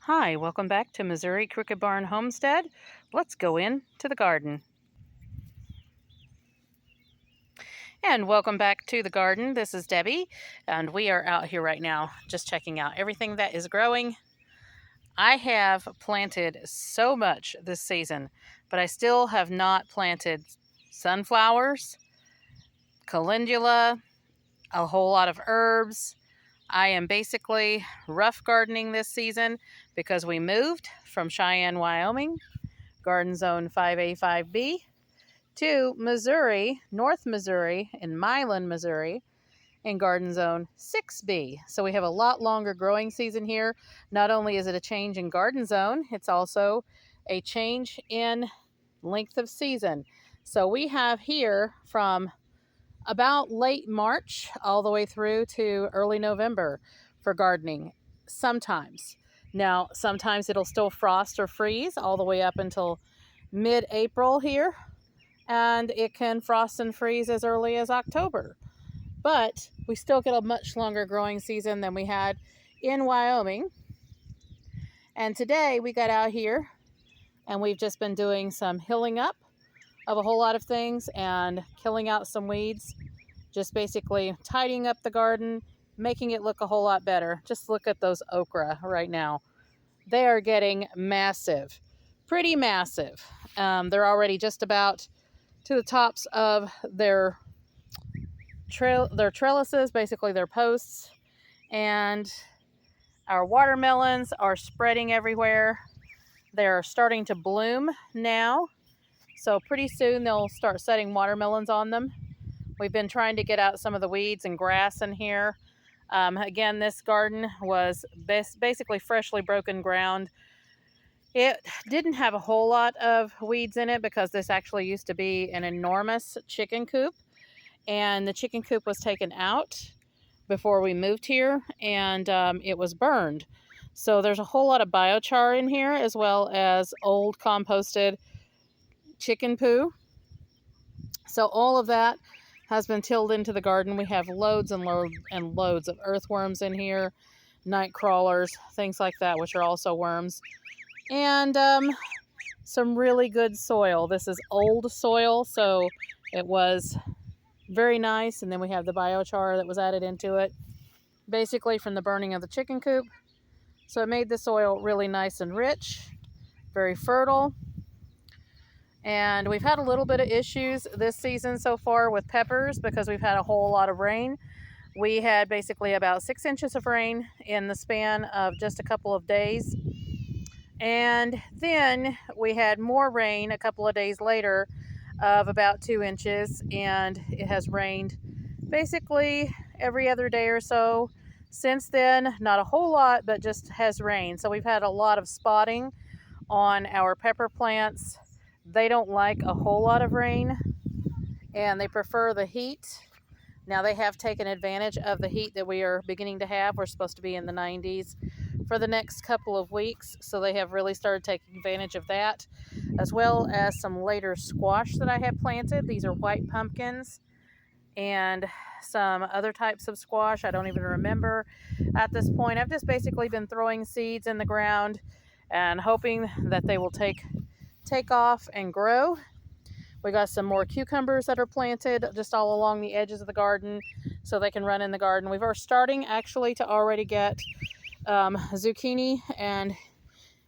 Hi, welcome back to Missouri Crooked Barn Homestead. Let's go in to the garden. And welcome back to the garden. This is Debbie, and we are out here right now just checking out everything that is growing. I have planted so much this season, but I still have not planted sunflowers, calendula, a whole lot of herbs. I am basically rough gardening this season because we moved from Cheyenne, Wyoming, Garden Zone 5A, 5B, to Missouri, North Missouri, in Milan, Missouri, in Garden Zone 6B. So we have a lot longer growing season here. Not only is it a change in garden zone, it's also a change in length of season. So we have here from about late March all the way through to early November for gardening sometimes. Now, sometimes it'll still frost or freeze all the way up until mid-April here, and it can frost and freeze as early as October. But we still get a much longer growing season than we had in Wyoming. And today we got out here and we've just been doing some hilling up of a whole lot of things and killing out some weeds. Just basically tidying up the garden, making it look a whole lot better. Just look at those okra right now. They are getting massive, pretty massive. They're already just about to the tops of their trellises, basically their posts. And our watermelons are spreading everywhere. They're starting to bloom now. So pretty soon they'll start setting watermelons on them. We've been trying to get out some of the weeds and grass in here. Again, this garden was basically freshly broken ground. It didn't have a whole lot of weeds in it because this actually used to be an enormous chicken coop. And the chicken coop was taken out before we moved here, and it was burned. So there's a whole lot of biochar in here, as well as old composted chicken poo. So all of that has been tilled into the garden. We have loads and loads and loads of earthworms in here, night crawlers, things like that, which are also worms, and some really good soil. This is old soil, so it was very nice. And then we have the biochar that was added into it, basically from the burning of the chicken coop. So it made the soil really nice and rich, very fertile. And we've had a little bit of issues this season so far with peppers because we've had a whole lot of rain. We had basically about 6 inches of rain in the span of just a couple of days. And then we had more rain a couple of days later of about 2 inches. And it has rained basically every other day or so since then. Not a whole lot, but just has rained. So we've had a lot of spotting on our pepper plants. They don't like a whole lot of rain, and they prefer the heat. Now they have taken advantage of the heat that we are beginning to have. We're supposed to be in the 90s for the next couple of weeks, so they have really started taking advantage of that, as well as some later squash that I have planted. These are white pumpkins and some other types of squash I don't even remember at this point. I've just basically been throwing seeds in the ground and hoping that they will take off and grow. We got some more cucumbers that are planted just all along the edges of the garden so they can run in the garden. We are starting actually to already get zucchini and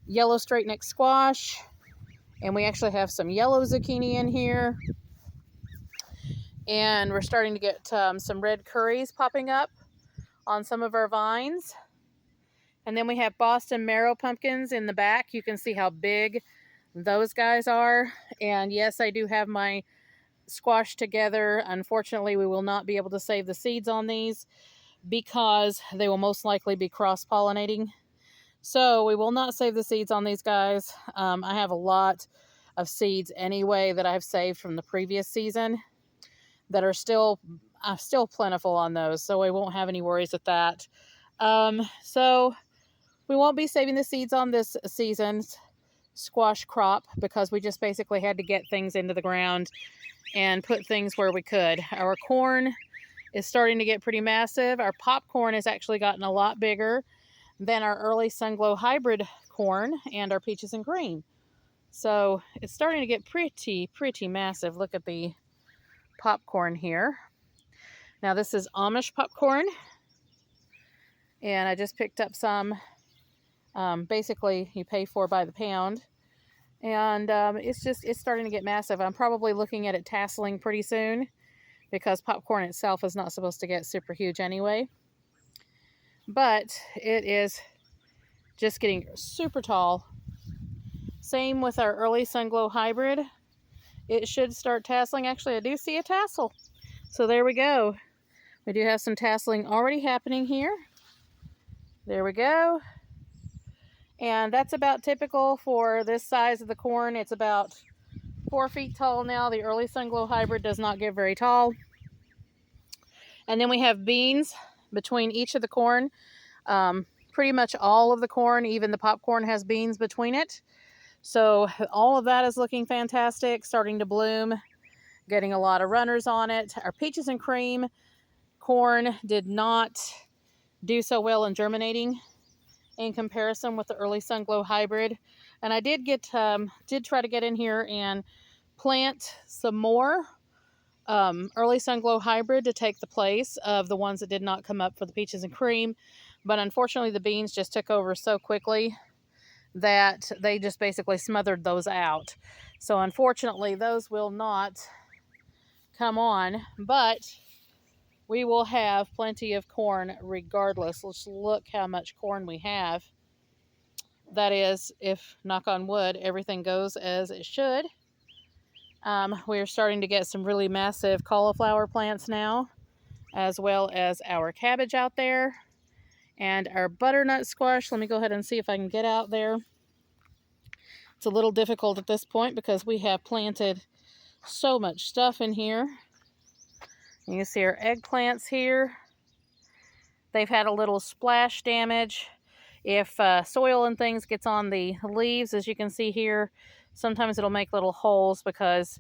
yellow straight neck squash, and we actually have some yellow zucchini in here, and we're starting to get some red curries popping up on some of our vines. And then we have Boston marrow pumpkins in the back. You can see how big those guys are. And yes, I do have my squash together. Unfortunately, we will not be able to save the seeds on these because they will most likely be cross-pollinating. So we will not save the seeds on these guys. I have a lot of seeds anyway that I've saved from the previous season that are still plentiful on those, so we won't have any worries with that. So we won't be saving the seeds on this season's squash crop because we just basically had to get things into the ground and put things where we could. Our corn is starting to get pretty massive. Our popcorn has actually gotten a lot bigger. than our early Sunglow hybrid corn and our peaches and cream. So it's starting to get pretty massive. Look at the popcorn here. Now this is Amish popcorn, and I just picked up some. Basically, you pay for by the pound, and it's starting to get massive. I'm probably looking at it tasseling pretty soon, because popcorn itself is not supposed to get super huge anyway. But it is just getting super tall. Same with our early Sunglow hybrid. It should start tasseling. Actually, I do see a tassel. So there we go. We do have some tasseling already happening here. There we go. And that's about typical for this size of the corn. It's about 4 feet tall now. The early Sunglow hybrid does not get very tall. And then we have beans between each of the corn. Pretty much all of the corn, even the popcorn, has beans between it. So all of that is looking fantastic, starting to bloom, getting a lot of runners on it. Our peaches and cream corn did not do so well in germinating in comparison with the early Sunglow hybrid. And I did try to get in here and plant some more early Sunglow hybrid to take the place of the ones that did not come up for the peaches and cream. But unfortunately, the beans just took over so quickly that they just basically smothered those out. So unfortunately, those will not come on, but we will have plenty of corn regardless. Let's look how much corn we have. That is, if, knock on wood, everything goes as it should. We're starting to get some really massive cauliflower plants now, as well as our cabbage out there. And our butternut squash, let me go ahead and see if I can get out there. It's a little difficult at this point because we have planted so much stuff in here. You can see our eggplants here. They've had a little splash damage. If soil and things gets on the leaves, as you can see here, sometimes it'll make little holes because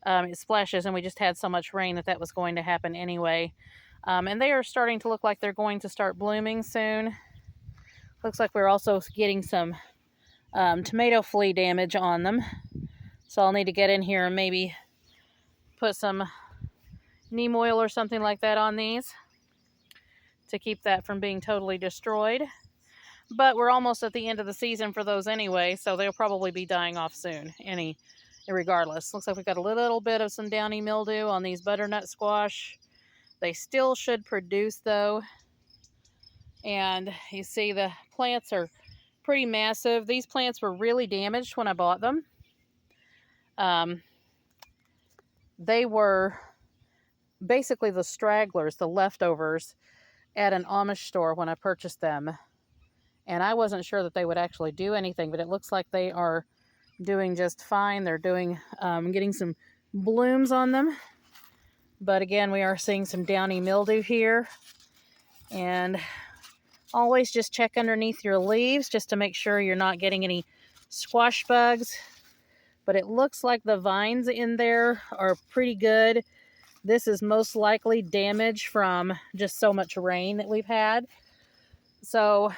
it splashes, and we just had so much rain that was going to happen anyway. And they are starting to look like they're going to start blooming soon. Looks like we're also getting some tomato flea damage on them. So I'll need to get in here and maybe put some neem oil or something like that on these to keep that from being totally destroyed. But we're almost at the end of the season for those anyway, so they'll probably be dying off soon, regardless. Looks like we've got a little bit of some downy mildew on these butternut squash. They still should produce, though. And you see the plants are pretty massive. These plants were really damaged when I bought them. They were basically the stragglers, the leftovers, at an Amish store when I purchased them. And I wasn't sure that they would actually do anything, but it looks like they are doing just fine. They're getting some blooms on them. But again, we are seeing some downy mildew here. And always just check underneath your leaves just to make sure you're not getting any squash bugs. But it looks like the vines in there are pretty good. This is most likely damage from just so much rain that we've had. So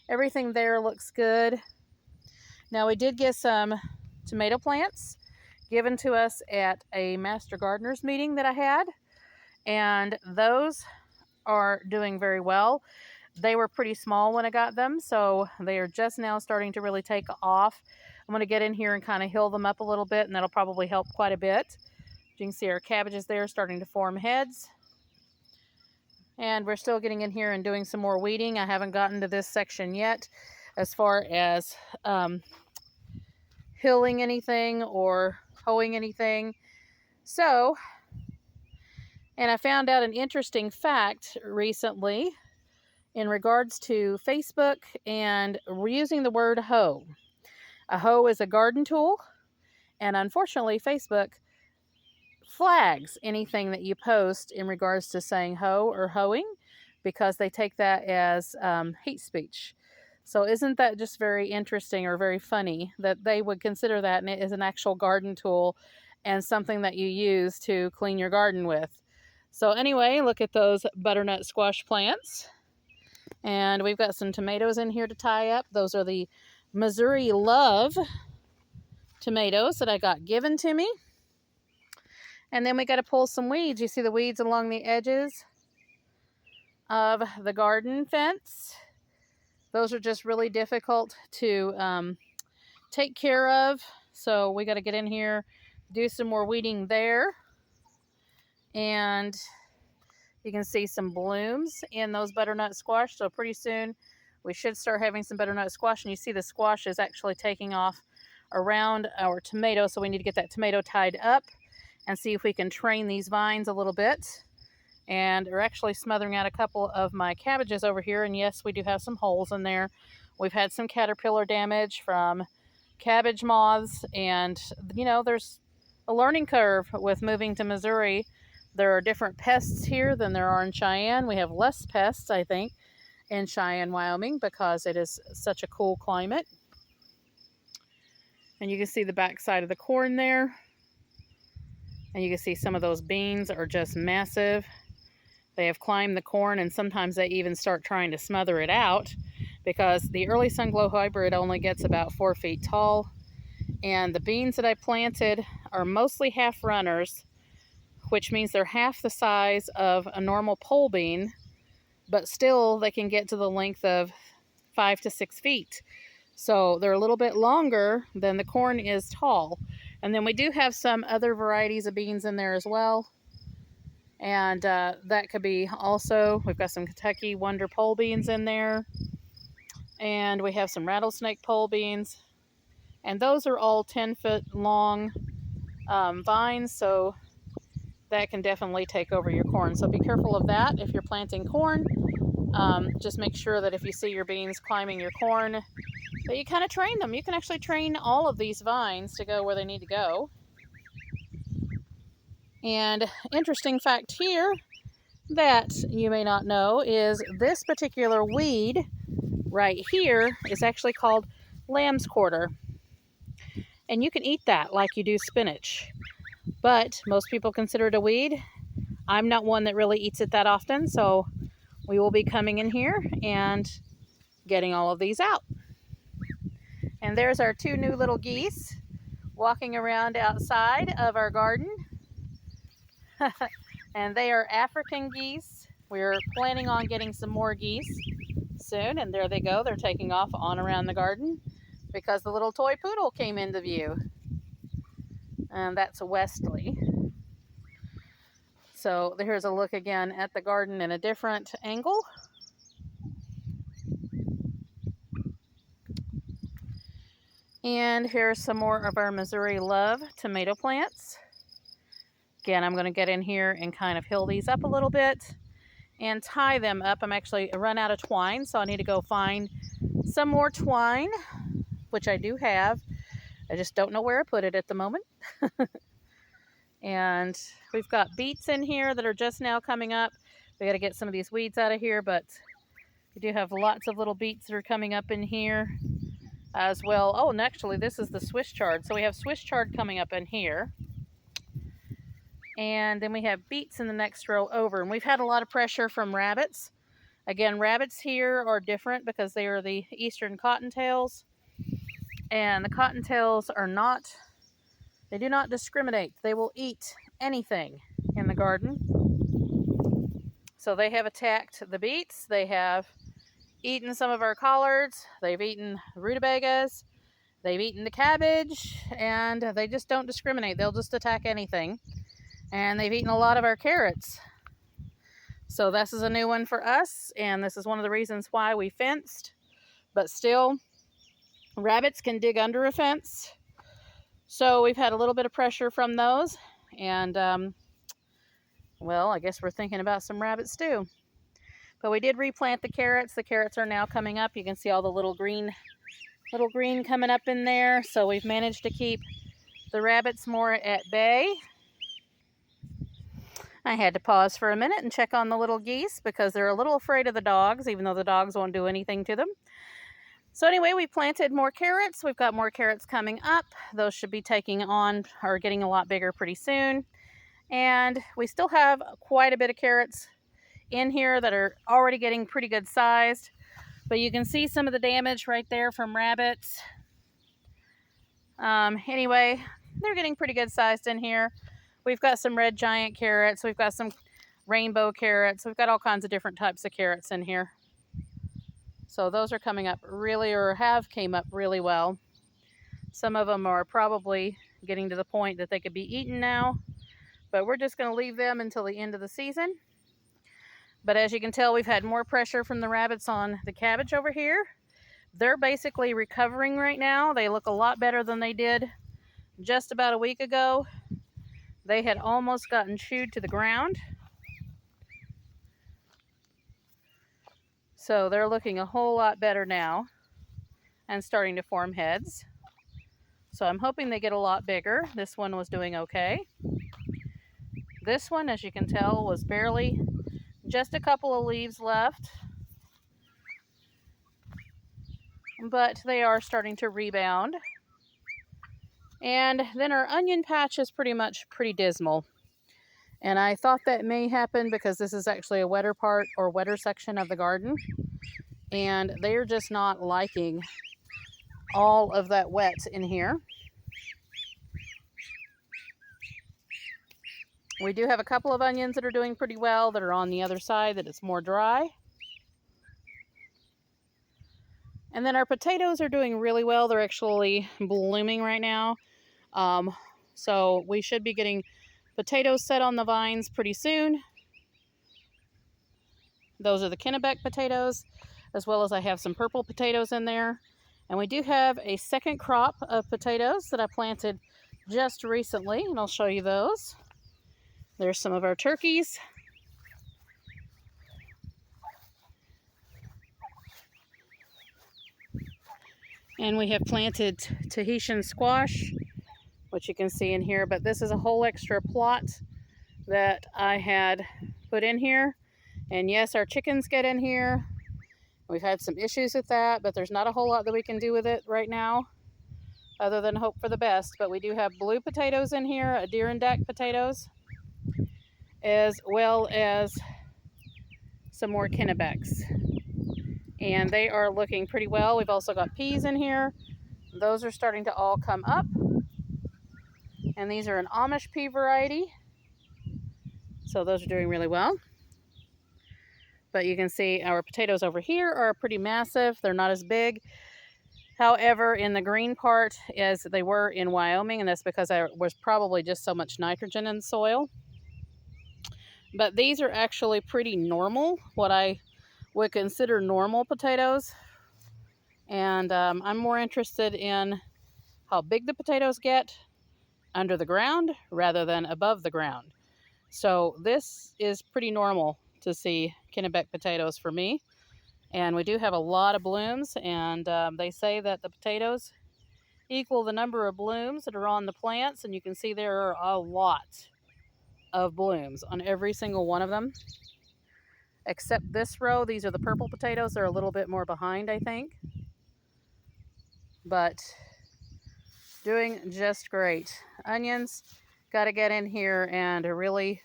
everything there looks good. Now, we did get some tomato plants given to us at a Master Gardeners meeting that I had, and those are doing very well. They were pretty small when I got them, so they are just now starting to really take off. I'm going to get in here and kind of hill them up a little bit, and that'll probably help quite a bit. You can see our cabbages there starting to form heads. And we're still getting in here and doing some more weeding. I haven't gotten to this section yet as far as hilling anything or hoeing anything. So, and I found out an interesting fact recently in regards to Facebook and using the word hoe. A hoe is a garden tool, and unfortunately Facebook flags anything that you post in regards to saying hoe or hoeing, because they take that as hate speech. So isn't that just very interesting or very funny that they would consider that as an actual garden tool and something that you use to clean your garden with? So anyway, look at those butternut squash plants. And we've got some tomatoes in here to tie up. Those are the Missouri Love tomatoes that I got given to me. And then we got to pull some weeds. You see the weeds along the edges of the garden fence. Those are just really difficult to take care of. So we got to get in here, do some more weeding there. And you can see some blooms in those butternut squash. So pretty soon we should start having some butternut squash. And you see the squash is actually taking off around our tomato. So we need to get that tomato tied up and see if we can train these vines a little bit. And we're actually smothering out a couple of my cabbages over here. And yes, we do have some holes in there. We've had some caterpillar damage from cabbage moths. And, you know, there's a learning curve with moving to Missouri. There are different pests here than there are in Cheyenne. We have less pests, I think, in Cheyenne, Wyoming, because it is such a cool climate. And you can see the back side of the corn there. And you can see some of those beans are just massive. They have climbed the corn, and sometimes they even start trying to smother it out because the early Sunglow hybrid only gets about 4 feet tall. And the beans that I planted are mostly half runners, which means they're half the size of a normal pole bean, but still they can get to the length of 5 to 6 feet. So they're a little bit longer than the corn is tall. And then we do have some other varieties of beans in there as well. And that could be also, we've got some Kentucky Wonder pole beans in there. And we have some rattlesnake pole beans. And those are all 10-foot long vines, so that can definitely take over your corn. So be careful of that if you're planting corn. Just make sure that if you see your beans climbing your corn, that you kind of train them. You can actually train all of these vines to go where they need to go. And interesting fact here that you may not know is this particular weed right here is actually called lamb's quarter. And you can eat that like you do spinach. But most people consider it a weed. I'm not one that really eats it that often, so we will be coming in here and getting all of these out. And there's our 2 new little geese walking around outside of our garden. And they are African geese. We're planning on getting some more geese soon. And there they go. They're taking off on around the garden because the little toy poodle came into view. And that's Wesley. So here's a look again at the garden in a different angle. And here's some more of our Missouri Love tomato plants. Again, I'm going to get in here and kind of hill these up a little bit and tie them up. I'm actually run out of twine, so I need to go find some more twine, which I do have. I just don't know where I put it at the moment. And we've got beets in here that are just now coming up. We got to get some of these weeds out of here, but we do have lots of little beets that are coming up in here as well. Oh, and actually this is the Swiss chard. So we have Swiss chard coming up in here. And then we have beets in the next row over. And we've had a lot of pressure from rabbits. Again, rabbits here are different because they are the eastern cottontails. And the cottontails are not, they do not discriminate. They will eat anything in the garden. So they have attacked the beets. They have eaten some of our collards. They've eaten rutabagas. They've eaten the cabbage. And they just don't discriminate. They'll just attack anything. And they've eaten a lot of our carrots. So this is a new one for us. And this is one of the reasons why we fenced. But still, rabbits can dig under a fence. So we've had a little bit of pressure from those. And, well, I guess we're thinking about some rabbits too. But we did replant the carrots. The carrots are now coming up. You can see all the little green coming up in there. So we've managed to keep the rabbits more at bay. I had to pause for a minute and check on the little geese because they're a little afraid of the dogs, even though the dogs won't do anything to them. So anyway, we planted more carrots. We've got more carrots coming up. Those should be taking on or getting a lot bigger pretty soon. And we still have quite a bit of carrots in here that are already getting pretty good sized. But you can see some of the damage right there from rabbits. Anyway, they're getting pretty good sized in here. We've got some red giant carrots. We've got some rainbow carrots. We've got all kinds of different types of carrots in here. So those are coming up really, or have came up really well. Some of them are probably getting to the point that they could be eaten now, but we're just going to leave them until the end of the season. But as you can tell, we've had more pressure from the rabbits on the cabbage over here. They're basically recovering right now. They look a lot better than they did just about a week ago. They had almost gotten chewed to the ground. So they're looking a whole lot better now and starting to form heads. So I'm hoping they get a lot bigger. This one was doing okay. This one, as you can tell, was barely just a couple of leaves left. But they are starting to rebound. And then our onion patch is pretty dismal. And I thought that may happen because this is actually a wetter part or wetter section of the garden. And they're just not liking all of that wet in here. We do have a couple of onions that are doing pretty well that are on the other side that it's more dry. And then our potatoes are doing really well. They're actually blooming right now. So we should be getting potatoes set on the vines pretty soon. Those are the Kennebec potatoes, as well as I have some purple potatoes in there. And we do have a second crop of potatoes that I planted just recently, and I'll show you those. There's some of our turkeys. And we have planted Tahitian squash, which you can see in here, but this is a whole extra plot that I had put in here. And yes, our chickens get in here. We've had some issues with that, but there's not a whole lot that we can do with it right now other than hope for the best. But we do have blue potatoes in here, Adirondack potatoes, as well as some more Kennebecs. And they are looking pretty well. We've also got peas in here. Those are starting to all come up. And these are an Amish pea variety. So those are doing really well. But you can see our potatoes over here are pretty massive. They're not as big. However, in the green part, as they were in Wyoming, and that's because there was probably just so much nitrogen in the soil. But these are actually pretty normal, what I would consider normal potatoes. And I'm more interested in how big the potatoes get under the ground rather than above the ground. So this is pretty normal to see Kennebec potatoes for me. And we do have a lot of blooms, and they say that the potatoes equal the number of blooms that are on the plants, and you can see there are a lot of blooms on every single one of them. Except this row, these are the purple potatoes. They're a little bit more behind, I think. But doing just great. Onions, got to get in here and really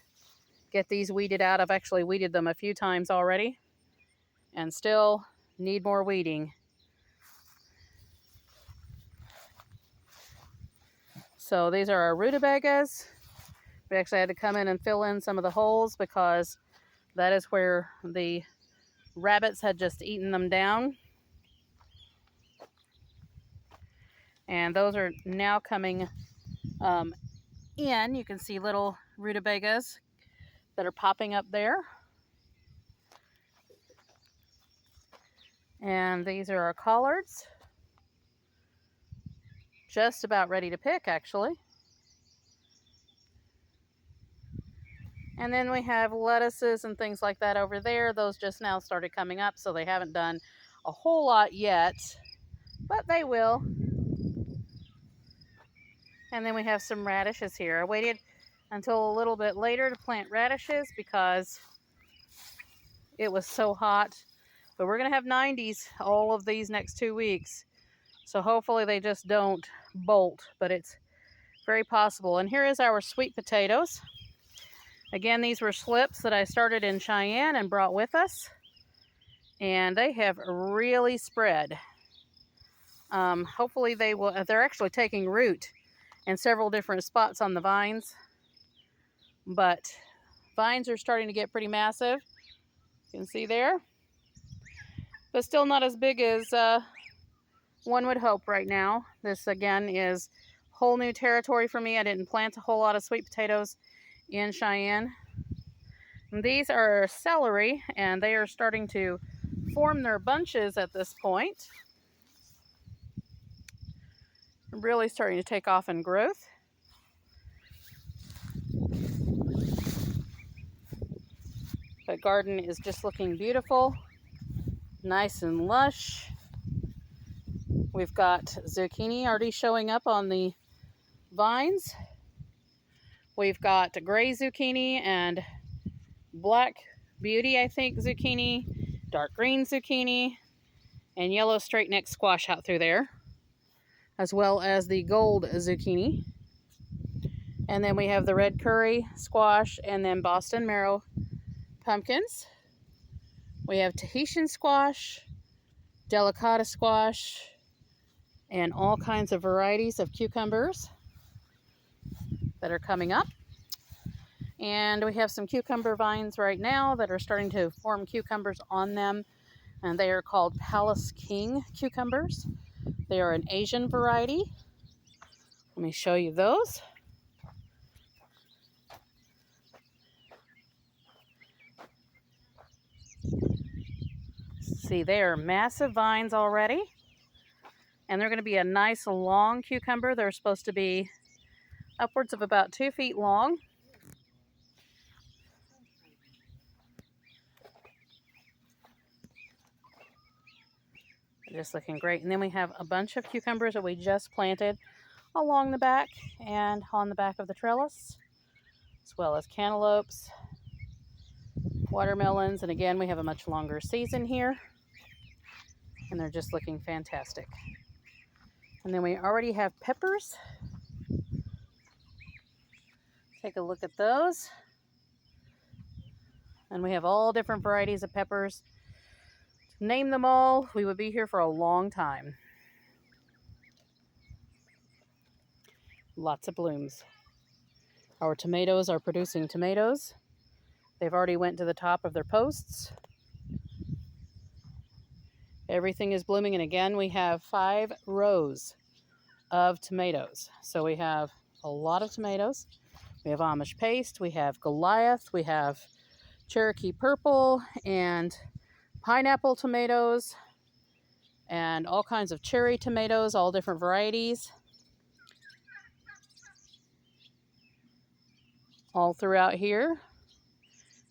get these weeded out. I've actually weeded them a few times already and still need more weeding. So these are our rutabagas. We actually had to come in and fill in some of the holes because that is where the rabbits had just eaten them down. And those are now coming in. You can see little rutabagas that are popping up there. And these are our collards. Just about ready to pick, actually. And then we have lettuces and things like that over there. Those just now started coming up, so they haven't done a whole lot yet, but they will. And then we have some radishes here. I waited until a little bit later to plant radishes because it was so hot. But we're going to have 90s all of these next 2 weeks. So hopefully they just don't bolt, but it's very possible. And here is our sweet potatoes. Again, these were slips that I started in Cheyenne and brought with us, and they have really spread. Hopefully they will, they're actually taking root in several different spots on the vines, but vines are starting to get pretty massive. You can see there, but still not as big as one would hope right now. This again is whole new territory for me. I didn't plant a whole lot of sweet potatoes in Cheyenne. And these are celery, and they are starting to form their bunches at this point. Really starting to take off in growth. The garden is just looking beautiful, nice and lush. We've got zucchini already showing up on the vines. We've got gray zucchini and black beauty, I think, zucchini, dark green zucchini, and yellow straight neck squash out through there, as well as the gold zucchini. And then we have the red curry squash, and then Boston marrow pumpkins. We have Tahitian squash, delicata squash, and all kinds of varieties of cucumbers that are coming up. And we have some cucumber vines right now that are starting to form cucumbers on them, and they are called Palace King cucumbers. They are an Asian variety. Let me show you those. See, they are massive vines already, and they're going to be a nice long cucumber. They're supposed to be upwards of about 2 feet long. They're just looking great. And then we have a bunch of cucumbers that we just planted along the back and on the back of the trellis, as well as cantaloupes, watermelons, and again we have a much longer season here, and they're just looking fantastic. And then we already have peppers. Take a look at those. And we have all different varieties of peppers. To name them all, we would be here for a long time. Lots of blooms. Our tomatoes are producing tomatoes. They've already went to the top of their posts. Everything is blooming, and again we have 5 rows of tomatoes. So we have a lot of tomatoes. We have Amish paste, we have Goliath, we have Cherokee purple, and pineapple tomatoes, and all kinds of cherry tomatoes, all different varieties, all throughout here.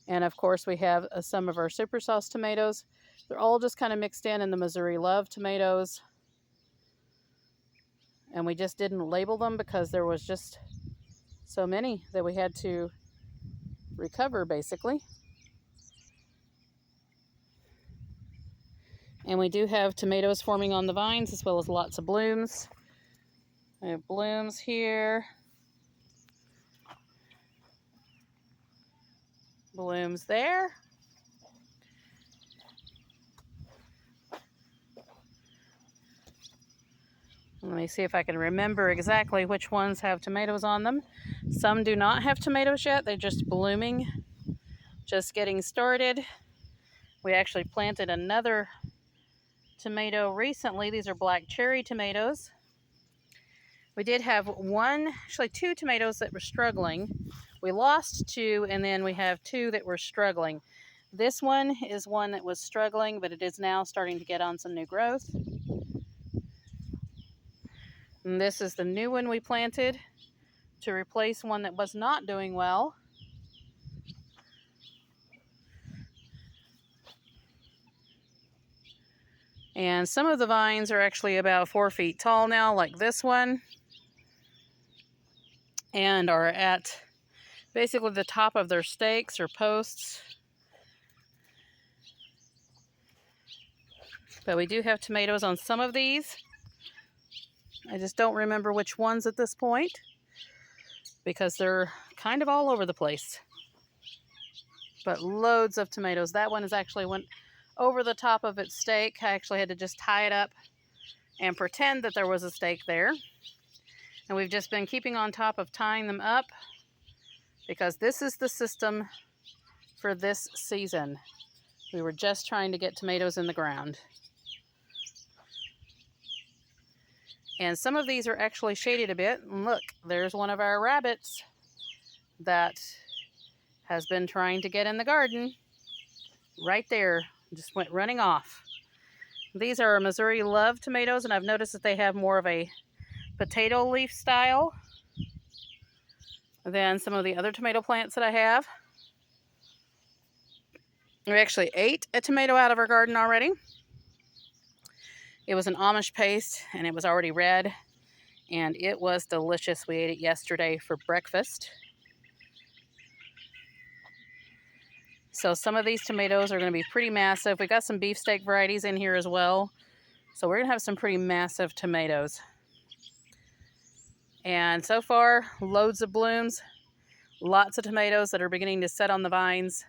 And of course we have some of our super sauce tomatoes. They're all just kind of mixed in the Missouri Love tomatoes. And we just didn't label them because there was just so many that we had to recover, basically. And we do have tomatoes forming on the vines, as well as lots of blooms. We have blooms here. Blooms there. Let me see if I can remember exactly which ones have tomatoes on them. Some do not have tomatoes yet. They're just blooming, just getting started. We actually planted another tomato recently. These are black cherry tomatoes. We did have actually 2 tomatoes that were struggling. We lost 2, and then we have 2 that were struggling. This one is one that was struggling, but it is now starting to get on some new growth. And this is the new one we planted to replace one that was not doing well. And some of the vines are actually about 4 feet tall now, like this one, and are at basically the top of their stakes or posts. But we do have tomatoes on some of these. I just don't remember which ones at this point, because they're kind of all over the place. but loads of tomatoes. That one actually went over the top of its stake. I actually had to just tie it up and pretend that there was a stake there. And we've just been keeping on top of tying them up because this is the system for this season. We were just trying to get tomatoes in the ground. And some of these are actually shaded a bit. And look, there's one of our rabbits that has been trying to get in the garden. Right there, just went running off. These are Missouri Love tomatoes, and I've noticed that they have more of a potato leaf style than some of the other tomato plants that I have. We actually ate a tomato out of our garden already. It was an Amish paste, and it was already red, and it was delicious. We ate it yesterday for breakfast. So some of these tomatoes are going to be pretty massive. We got some beefsteak varieties in here as well. So we're going to have some pretty massive tomatoes. And so far, loads of blooms, lots of tomatoes that are beginning to set on the vines.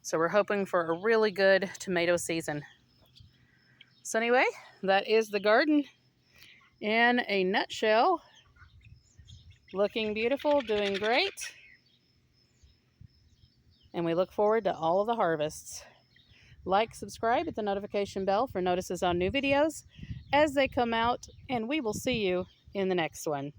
So we're hoping for a really good tomato season. So anyway, that is the garden in a nutshell. Looking beautiful, doing great. And we look forward to all of the harvests. Like, subscribe, hit the notification bell for notices on new videos as they come out, and we will see you in the next one.